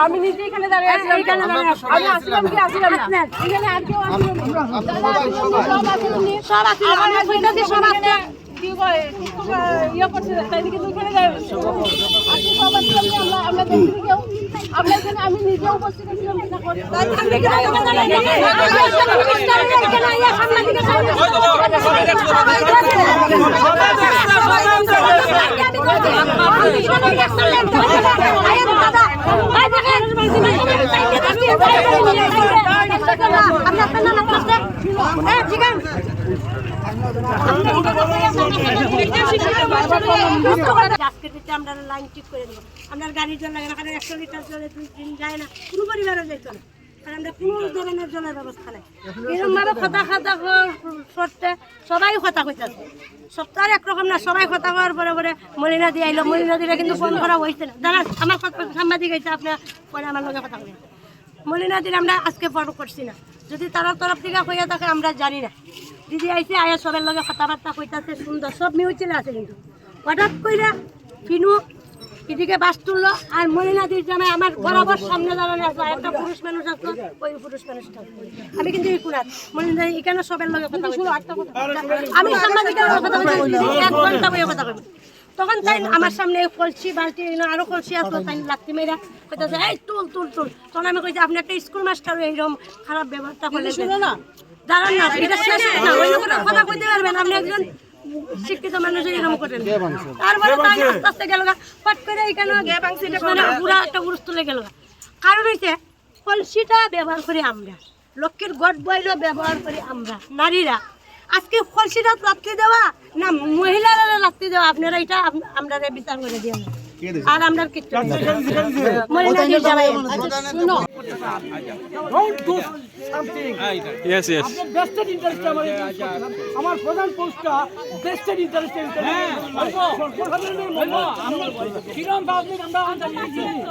আমি নিজে এখানে দাঁড়িয়ে আছিলাম, আমি আসলাম কি আসলাম না, এখানে আর কেউ আমি নিজে উপস্থিত আমরা লাইন ঠিক করে দেবো। আপনার গাড়ির জল লাগে না, কারণ 100 লিটার জলে 2 দিন যায় না, কোনো পরিবারও যেত না, কারণ আমরা কোনো ধরনের জলের ব্যবস্থা নেই। এরকম ভাবে কথা করতে সবাই কথা কইতেছে, সপ্তাহে একরকম না, সবাই কথা কওয়ার পরে পরে মলিনা দিয়ে আইলো, মলিনা দিলে কিন্তু ফোন করা হয়েছে না, দাঁড়া আমার সাংবাদিক হয়েছে, আপনার পরে আমার লগে কথা বলে মলিনা দিলে আমরা আজকে ফোন করছি না, যদি তার তরফ থেকে হইয়া থাকে আমরা জানি না। দিদি আইসে আয়া সবার লগে কথাবার্তা কইতাছে, সুন্দর সব মিউচলে আছে, কিন্তু হঠাৎ কইরা ফিনু এদিকে বাস তুললো, আর মলিনাদির জামাই আমার বরাবর সামনে দাঁড়ানো আসলো, একটা পুরুষ মানুষ আসলো, ওই পুরুষ মানুষটা আমি কিন্তু ইকুনার মলিনা এখানে সবার লগে কথা বলছি, আমি সাংবাদিকের কথা বলছি 1 ঘন্টা বইয়ে কথা বলছি। তখন তাই আমার সামনে কলসি বালতি আরো কলসি আসলো, তাই লাত্তি মেয়েরা কইতাছে এই তুল তুল তুল। তখন আমি কইছি আপনি একটা স্কুল মাস্টার এইরকম খারাপ ব্যবহারটা করলে না, দাঁড়ান না, এটা শেষ না, ওই কথা কইতে পারবেন আপনি, একজন শিক্ষিত মানুষের এরকম করেন। তারপরে তাই আস্তে আস্তে গেল, পট করে এখানে পুরা একটা উড়ুস তুলে গেল। কারণ হয়েছে কলসিটা ব্যবহার করি আমরা, লক্ষ্মীর গড় বইলেও ব্যবহার করি আমরা নারীরা। আজকে কলসিটা লাত্তি দেওয়া না মহিলারা লাত্তি দেওয়া, আপনারা এটা আমরা বিচার করে দিয়ে আর আমরা কিছু আমার প্রধান পোস্টটা বেস্টেড ইন্টারেস্টেড